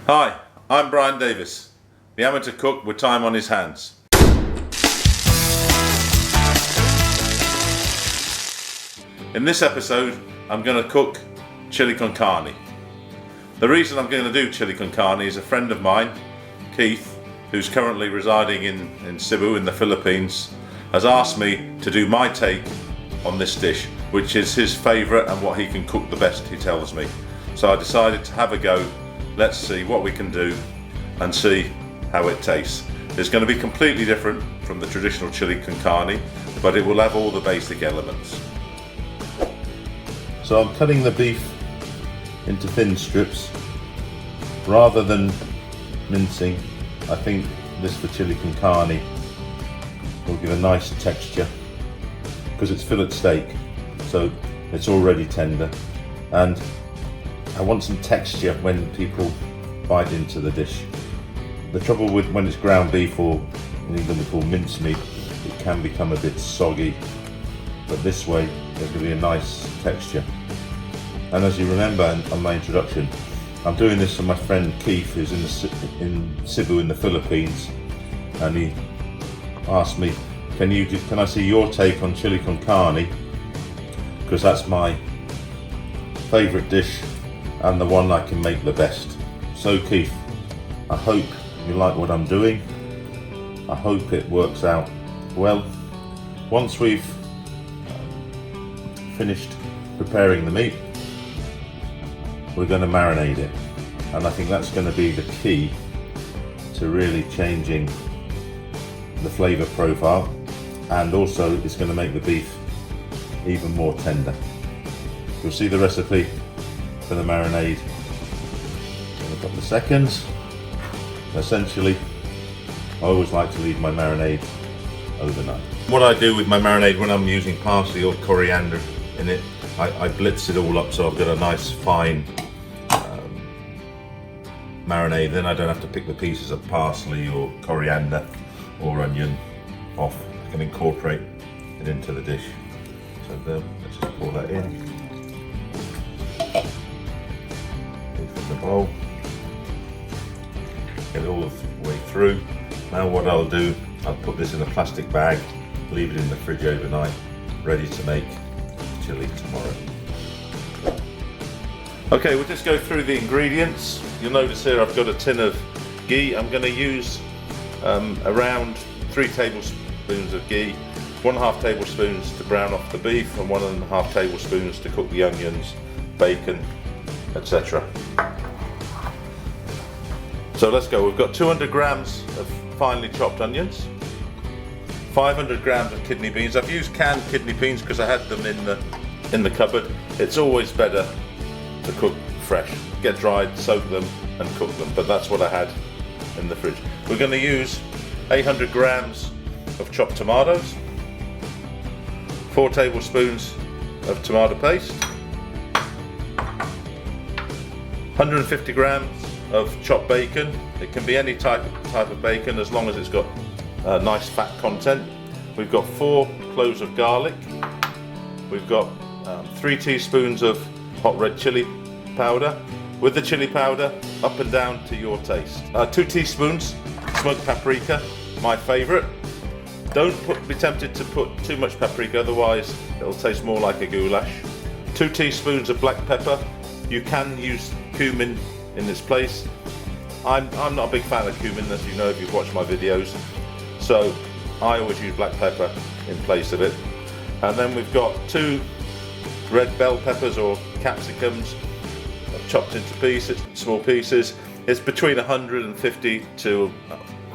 Hi, I'm Brian Davis, the amateur cook with time on his hands. In this episode, I'm going to cook chili con carne. The reason I'm going to do chili con carne is a friend of mine, Keith, who's currently residing in Cebu in the Philippines, has asked me to do my take on this dish, which is his favourite and what he can cook the best, he tells me. So I decided to have a go. Let's see what we can do and see how it tastes. It's going to be completely different from the traditional chili con carne, but it will have all the basic elements. So I'm cutting the beef into thin strips. Rather than mincing, I think this for chili con carne will give a nice texture because it's fillet steak, so it's already tender, and I want some texture when people bite into the dish. The trouble with when it's ground beef or even we call mincemeat, it can become a bit soggy, but this way there's going to be a nice texture. And as you remember on my introduction, I'm doing this for my friend Keith, who's in Cebu in the Philippines, and he asked me, can I see your take on chili con carne, because that's my favourite dish and the one I can make the best. So Keith, I hope you like what I'm doing. I hope it works out well. Once we've finished preparing the meat, we're going to marinate it, and I think that's going to be the key to really changing the flavour profile, and also it's going to make the beef even more tender. You'll see the recipe for the marinade in a couple of seconds. Essentially, I always like to leave my marinade overnight. What I do with my marinade when I'm using parsley or coriander in it, I blitz it all up so I've got a nice fine marinade. Then I don't have to pick the pieces of parsley or coriander or onion off. I can incorporate it into the dish. So let's just pour that in. From the bowl. Get it all the way through. Now what I'll do, I'll put this in a plastic bag, leave it in the fridge overnight, ready to make chili tomorrow. Okay, we'll just go through the ingredients. You'll notice here I've got a tin of ghee. I'm going to use around 3 tablespoons of ghee, 1.5 tablespoons to brown off the beef, and 1.5 tablespoons to cook the onions, bacon, etc. So let's go. We've got 200 grams of finely chopped onions, 500 grams of kidney beans. I've used canned kidney beans because I had them in the cupboard. It's always better to cook fresh. Get dried, soak them and cook them, but that's what I had in the fridge. We're going to use 800 grams of chopped tomatoes, 4 tablespoons of tomato paste, 150 grams of chopped bacon. It can be any type of bacon as long as it's got nice fat content. We've got 4 cloves of garlic. We've got 3 teaspoons of hot red chili powder. With the chili powder, up and down to your taste. 2 teaspoons smoked paprika, my favourite. Don't be tempted to put too much paprika, otherwise it'll taste more like a goulash. 2 teaspoons of black pepper. You can use cumin in this place. I'm not a big fan of cumin, as you know if you've watched my videos, so I always use black pepper in place of it. And then we've got 2 red bell peppers or capsicums chopped into small pieces. It's between 150 to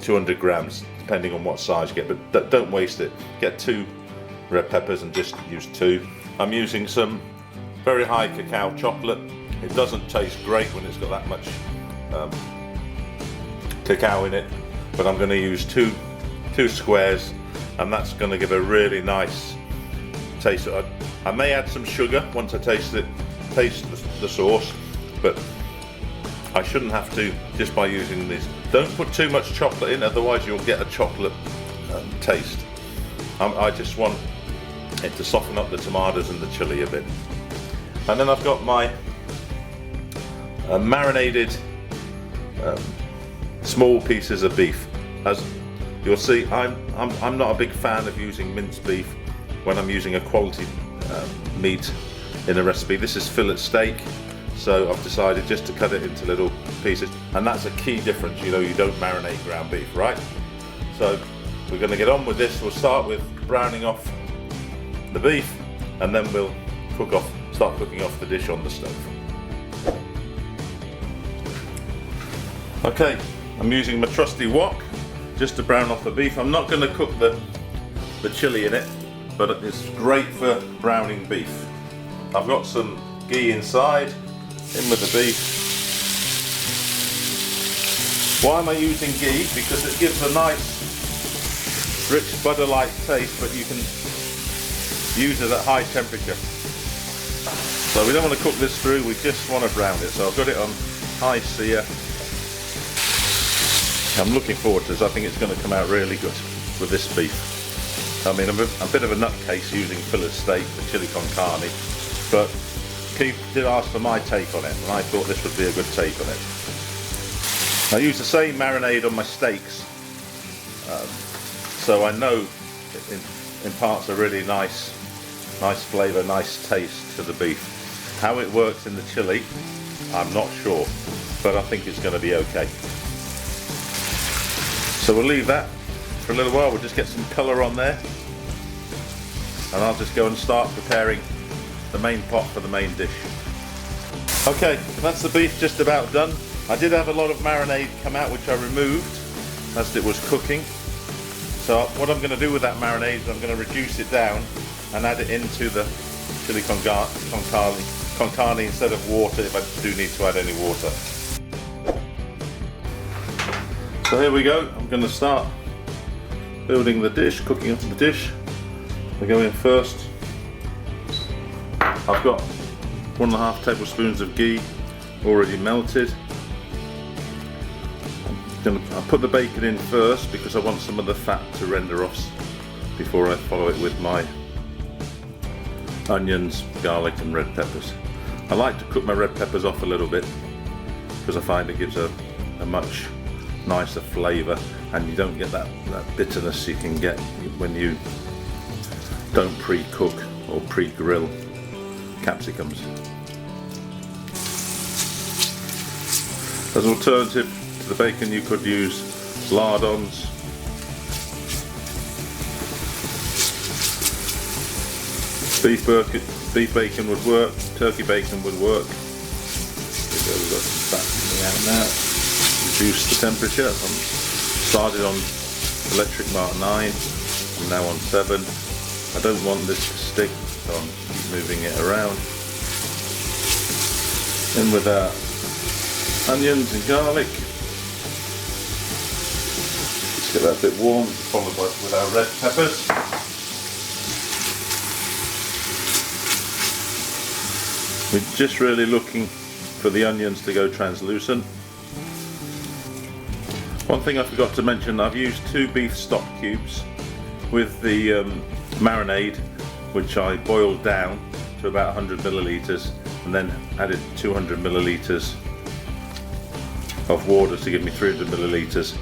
200 grams depending on what size you get, but don't waste it. Get 2 red peppers and just use 2. I'm using some very high cacao chocolate. It doesn't taste great when it's got that much cacao in it, but I'm going to use two squares, and that's going to give a really nice taste. I may add some sugar once I taste the sauce, but I shouldn't have to just by using this. Don't put too much chocolate in, otherwise you'll get a chocolate taste. I just want it to soften up the tomatoes and the chili a bit. And then I've got my marinated small pieces of beef. As you'll see, I'm not a big fan of using minced beef when I'm using a quality meat in a recipe. This is fillet steak, so I've decided just to cut it into little pieces, and that's a key difference. You know, you don't marinate ground beef, right? So we're going to get on with this. We'll start with browning off the beef, and then we'll start cooking off the dish on the stove. Okay, I'm using my trusty wok just to brown off the beef. I'm not going to cook the chili in it, but it's great for browning beef. I've got some ghee inside, in with the beef. Why am I using ghee? Because it gives a nice rich butter-like taste, but you can use it at high temperature. So we don't want to cook this through, we just want to brown it. So I've got it on high sear. I'm looking forward to this. I think it's going to come out really good with this beef. I mean, I'm a bit of a nutcase using fillet steak for chili con carne, but Keith did ask for my take on it, and I thought this would be a good take on it. I use the same marinade on my steaks, so I know it imparts a really nice flavour, nice taste to the beef. How it works in the chili, I'm not sure, but I think it's going to be okay. So we'll leave that for a little while. We'll just get some colour on there, and I'll just go and start preparing the main pot for the main dish. Okay, that's the beef just about done. I did have a lot of marinade come out, which I removed as it was cooking. So what I'm going to do with that marinade is I'm going to reduce it down and add it into the chili con carne instead of water, if I do need to add any water. So here we go. I'm going to start building the dish, cooking up the dish. I go in first. I've got 1.5 tablespoons of ghee already melted. I'll put the bacon in first because I want some of the fat to render off before I follow it with my onions, garlic and red peppers. I like to cook my red peppers off a little bit because I find it gives a much nicer flavour, and you don't get that bitterness you can get when you don't pre-cook or pre-grill capsicums. As an alternative to the bacon, you could use lardons. Beef bacon would work, turkey bacon would work. We've got some fat coming out now. Reduce the temperature. I'm started on electric mark 9, I'm now on 7. I don't want this to stick, so I'm keep moving it around. In with our onions and garlic. Let's get that a bit warm, followed with our red peppers. We're just really looking for the onions to go translucent. One thing I forgot to mention, I've used 2 beef stock cubes with the marinade, which I boiled down to about 100 millilitres and then added 200 millilitres of water to give me 300 millilitres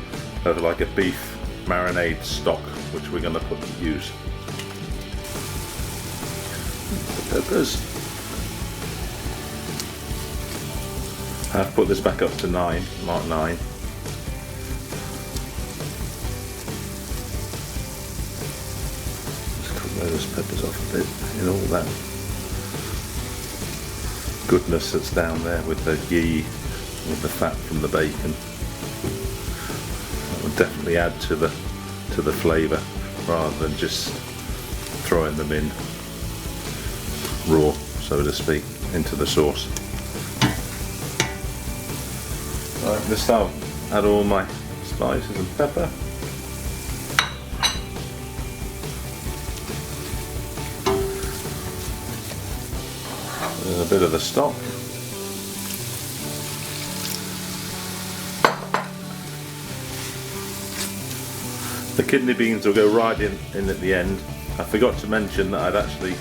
of like a beef marinade stock, which we're going to use. The peppers. I've put this back up to 9, mark 9. Just cook those peppers off a bit in all that goodness that's down there with the ghee, with the fat from the bacon. That will definitely add to the flavour rather than just throwing them in raw, so to speak, into the sauce. Right, this I'll add all my spices and pepper. There's a bit of the stock. The kidney beans will go right in at the end. I forgot to mention that I'd actually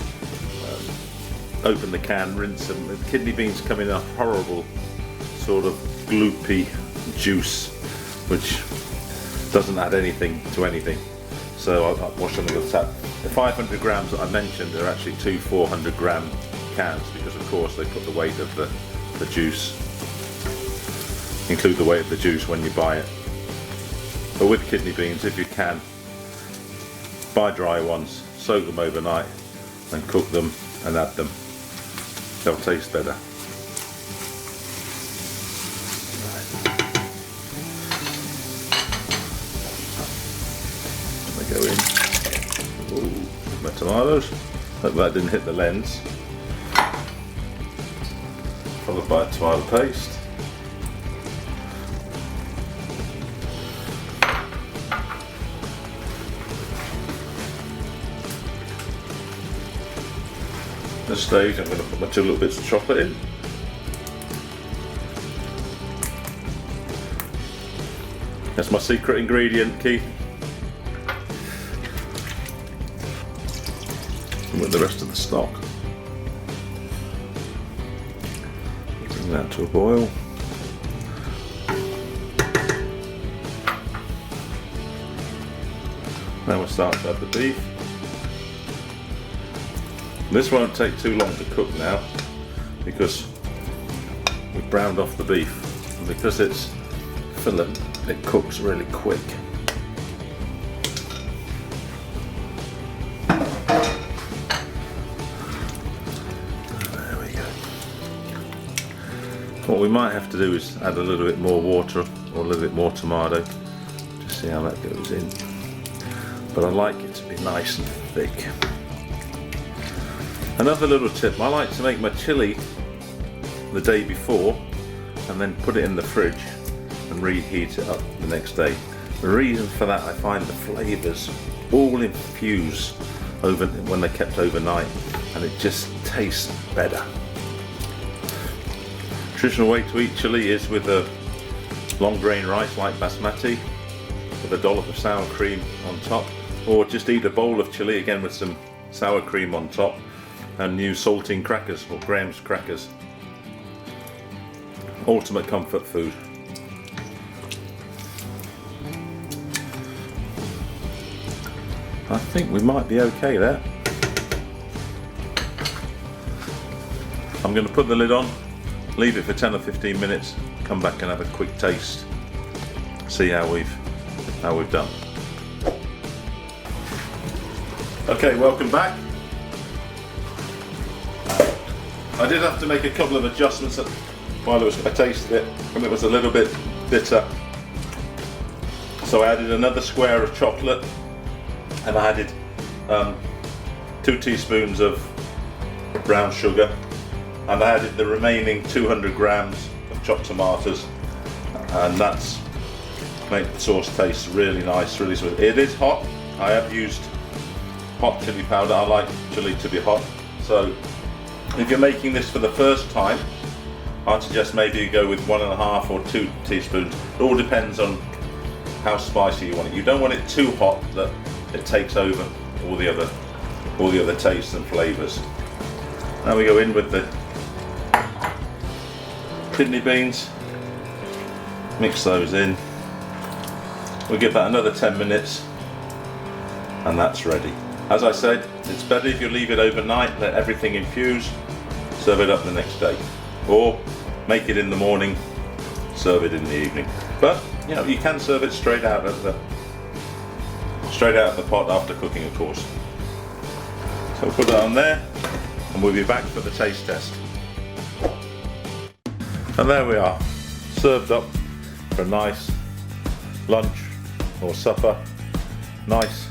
opened the can, rinse them. The kidney beans come in a horrible sort of gloopy juice, which doesn't add anything to anything. So I'll wash them with the tap. The 500 grams that I mentioned are actually two 400 gram cans, because of course they put the weight of the juice, include the weight of the juice when you buy it. But with kidney beans, if you can, buy dry ones, soak them overnight and cook them and add them. They'll taste better. They go in. Ooh, my tomatoes. Hope that didn't hit the lens. Followed by a tomato paste. At this stage I'm going to put my 2 little bits of chocolate in. That's my secret ingredient, Keith. And with the rest of the stock. Bring that to a boil. Now we'll start to add the beef. This won't take too long to cook now, because we've browned off the beef, and because it's fillet, it cooks really quick. There we go. What we might have to do is add a little bit more water or a little bit more tomato to see how that goes in. But I like it to be nice and thick. Another little tip, I like to make my chilli the day before and then put it in the fridge and reheat it up the next day. The reason for that, I find the flavours all infuse over when they're kept overnight, and it just tastes better. Traditional way to eat chilli is with a long grain rice like basmati, with a dollop of sour cream on top, or just eat a bowl of chilli again with some sour cream on top, and use saltine crackers or Graham's crackers. Ultimate comfort food. I think we might be okay there. I'm going to put the lid on, leave it for 10 or 15 minutes, come back and have a quick taste, see how we've done. Okay, welcome back. I did have to make a couple of adjustments while I tasted it, and it was a little bit bitter. So I added another square of chocolate, and I added 2 teaspoons of brown sugar, and I added the remaining 200 grams of chopped tomatoes, and that's made the sauce taste really nice, really sweet. It is hot. I have used hot chili powder. I like chili to be hot, so if you're making this for the first time, I'd suggest maybe you go with 1.5 or 2 teaspoons. It all depends on how spicy you want it. You don't want it too hot that it takes over all the other tastes and flavours. Now we go in with the kidney beans, mix those in. We'll give that another 10 minutes, and that's ready. As I said, it's better if you leave it overnight, let everything infuse, serve it up the next day. Or make it in the morning, serve it in the evening. But you know, you can serve it straight out of the pot after cooking, of course. So we'll put that on there, and we'll be back for the taste test. And there we are, served up for a nice lunch or supper. Nice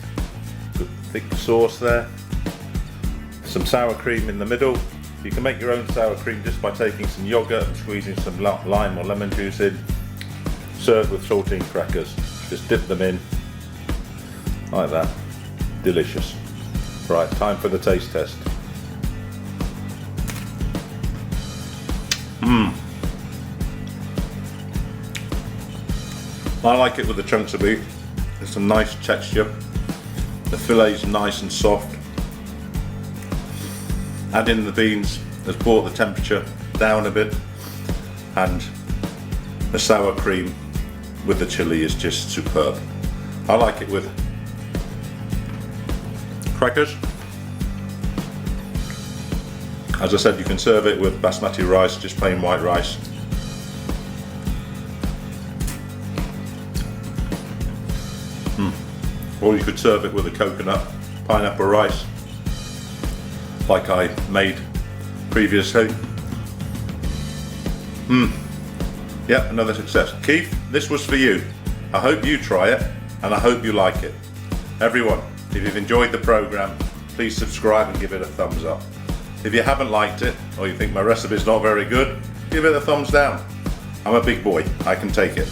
good thick sauce there, some sour cream in the middle. You can make your own sour cream just by taking some yogurt and squeezing some lime or lemon juice in. Served with saltine crackers. Just dip them in like that. Delicious. Right, time for the taste test. I like it with the chunks of beef. There's some nice texture. The fillet's nice and soft. Add in the beans has brought the temperature down a bit, and the sour cream with the chili is just superb. I like it with crackers. As I said, you can serve it with basmati rice, just plain white rice. Or you could serve it with a coconut, pineapple rice, like I made previously. Yeah, another success. Keith, this was for you. I hope you try it, and I hope you like it. Everyone, if you've enjoyed the program, please subscribe and give it a thumbs up. If you haven't liked it, or you think my recipe is not very good, give it a thumbs down. I'm a big boy, I can take it.